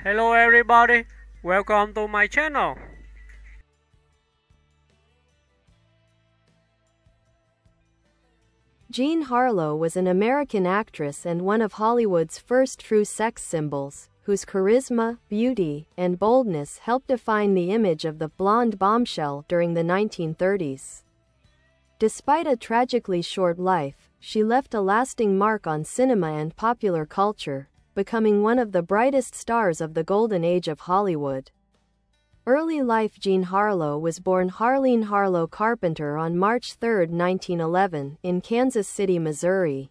Hello everybody, welcome to my channel. Jean Harlow was an American actress and one of Hollywood's first true sex symbols, whose charisma, beauty, and boldness helped define the image of the blonde bombshell during the 1930s. Despite a tragically short life, she left a lasting mark on cinema and popular culture, becoming one of the brightest stars of the golden age of Hollywood. Early life. Jean Harlow was born Harlean Harlow Carpenter on March 3, 1911, in Kansas City, Missouri.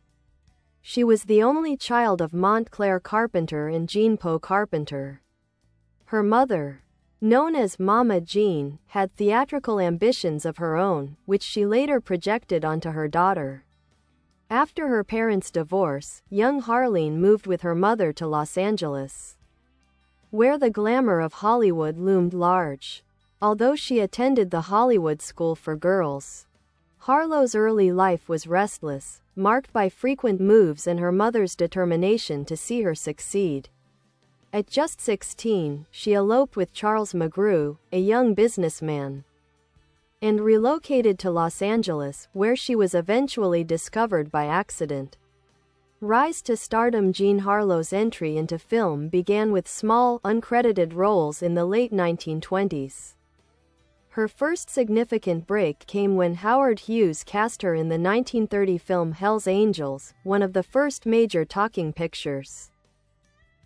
She was the only child of Mont Clair Carpenter and Jean Poe Carpenter. Her mother, known as Mama Jean, had theatrical ambitions of her own, which she later projected onto her daughter. After her parents' divorce, young Harlean moved with her mother to Los Angeles, where the glamour of Hollywood loomed large. Although she attended the Hollywood School for Girls, Harlow's early life was restless, marked by frequent moves and her mother's determination to see her succeed. At just 16, she eloped with Charles McGrew, a young businessman, and relocated to Los Angeles, where she was eventually discovered by accident. Rise to stardom. Jean Harlow's entry into film began with small, uncredited roles in the late 1920s. Her first significant break came when Howard Hughes cast her in the 1930 film Hell's Angels, one of the first major talking pictures.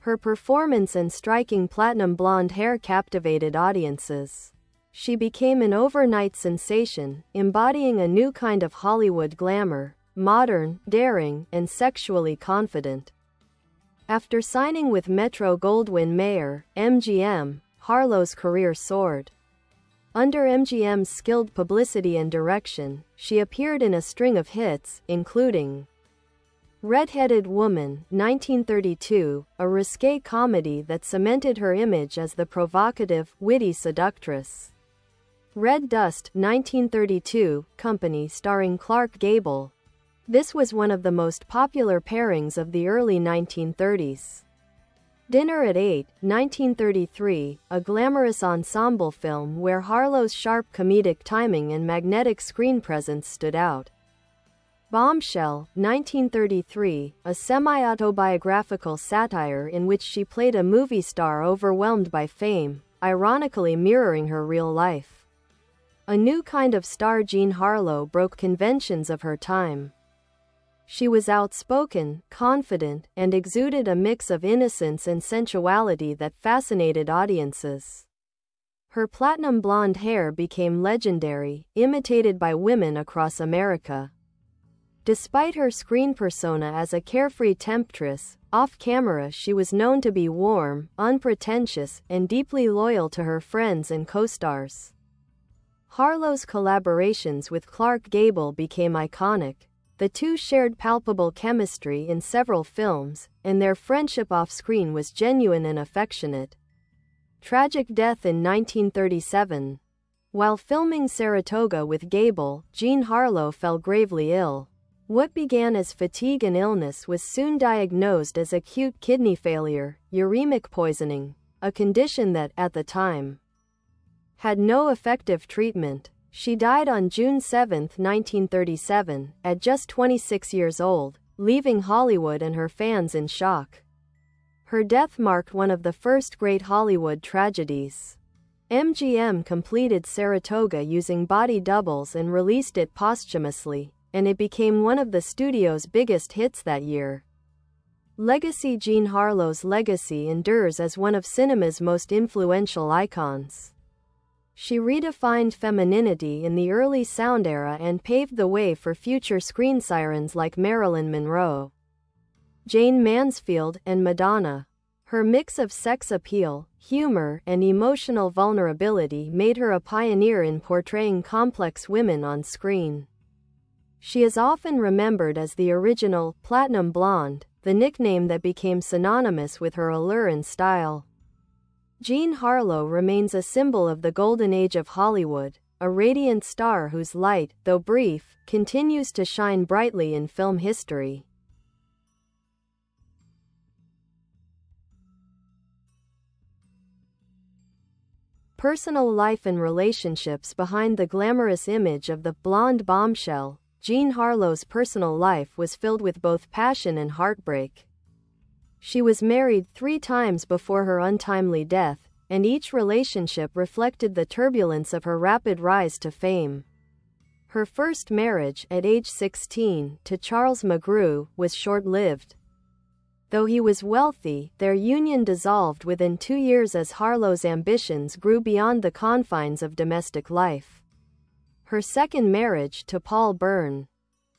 Her performance and striking platinum blonde hair captivated audiences. She became an overnight sensation, embodying a new kind of Hollywood glamour, modern, daring, and sexually confident. After signing with Metro-Goldwyn-Mayer, MGM, Harlow's career soared. Under MGM's skilled publicity and direction, she appeared in a string of hits, including Red-Headed Woman, 1932, a risque comedy that cemented her image as the provocative, witty seductress; Red Dust, 1932, Company starring Clark Gable. This was one of the most popular pairings of the early 1930s. Dinner at 8, 1933, a glamorous ensemble film where Harlow's sharp comedic timing and magnetic screen presence stood out. Bombshell, 1933, a semi-autobiographical satire in which she played a movie star overwhelmed by fame, ironically mirroring her real life. A new kind of star. Jean Harlow broke conventions of her time. She was outspoken, confident, and exuded a mix of innocence and sensuality that fascinated audiences. Her platinum blonde hair became legendary, imitated by women across America. Despite her screen persona as a carefree temptress, off-camera she was known to be warm, unpretentious, and deeply loyal to her friends and co-stars. Harlow's collaborations with Clark Gable became iconic. The two shared palpable chemistry in several films, and their friendship off-screen was genuine and affectionate. Tragic death in 1937. While filming Saratoga with Gable, Jean Harlow fell gravely ill. What began as fatigue and illness was soon diagnosed as acute kidney failure, uremic poisoning, a condition that, at the time, had no effective treatment. She died on June 7, 1937, at just 26 years old, leaving Hollywood and her fans in shock. Her death marked one of the first great Hollywood tragedies. MGM completed Saratoga using body doubles and released it posthumously, and it became one of the studio's biggest hits that year. Legacy. Jean Harlow's legacy endures as one of cinema's most influential icons. She redefined femininity in the early sound era and paved the way for future screen sirens like Marilyn Monroe, Jane Mansfield, and Madonna. Her mix of sex appeal, humor, and emotional vulnerability made her a pioneer in portraying complex women on screen. She is often remembered as the original Platinum Blonde, the nickname that became synonymous with her allure and style. Jean Harlow remains a symbol of the golden age of Hollywood, a radiant star whose light, though brief, continues to shine brightly in film history. personal life and relationships behind the glamorous image of the blonde bombshell, Jean Harlow's personal life was filled with both passion and heartbreak. She was married 3 times before her untimely death, and each relationship reflected the turbulence of her rapid rise to fame. Her first marriage, at age 16, to Charles McGrew, was short-lived. Though he was wealthy, their union dissolved within 2 years as Harlow's ambitions grew beyond the confines of domestic life. Her second marriage, to Paul Byrne,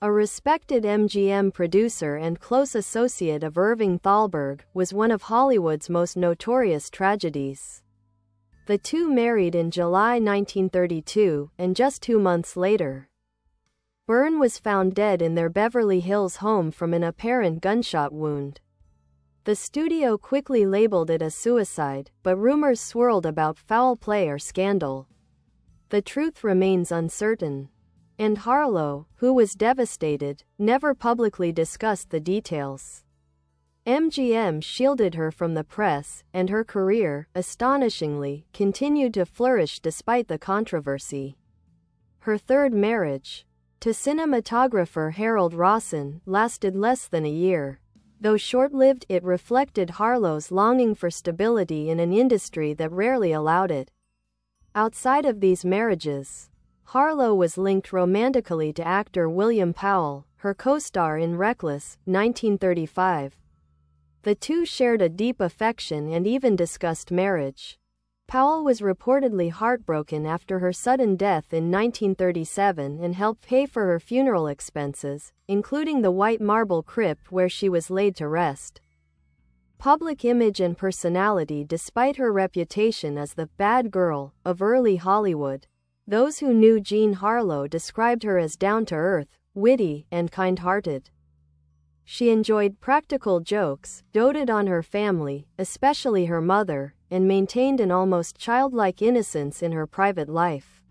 a respected MGM producer and close associate of Irving Thalberg, was one of Hollywood's most notorious tragedies. The two married in July 1932, and just 2 months later, Byrne was found dead in their Beverly Hills home from an apparent gunshot wound. The studio quickly labeled it a suicide, but rumors swirled about foul play or scandal. The truth remains uncertain, and Harlow, who was devastated, never publicly discussed the details. MGM shielded her from the press, and her career, astonishingly, continued to flourish despite the controversy. Her third marriage, to cinematographer Harold Rawson, lasted less than a year. Though short-lived, it reflected Harlow's longing for stability in an industry that rarely allowed it. Outside of these marriages, Harlow was linked romantically to actor William Powell, her co-star in Reckless, 1935. The two shared a deep affection and even discussed marriage. Powell was reportedly heartbroken after her sudden death in 1937 and helped pay for her funeral expenses, including the white marble crypt where she was laid to rest. Public image and personality. Despite her reputation as the bad girl of early Hollywood, those who knew Jean Harlow described her as down-to-earth, witty, and kind-hearted. She enjoyed practical jokes, doted on her family, especially her mother, and maintained an almost childlike innocence in her private life.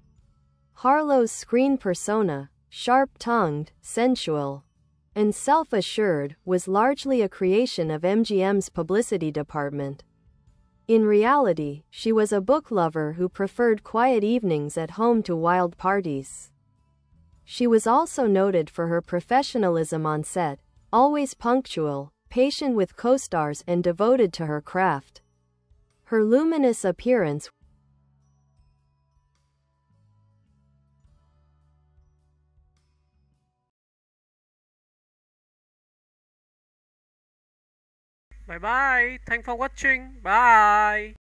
Harlow's screen persona, sharp-tongued, sensual, and self-assured, was largely a creation of MGM's publicity department. In reality, she was a book lover who preferred quiet evenings at home to wild parties. She was also noted for her professionalism on set, always punctual, patient with co-stars, and devoted to her craft. Her luminous appearance Bye bye. Thanks for watching. Bye.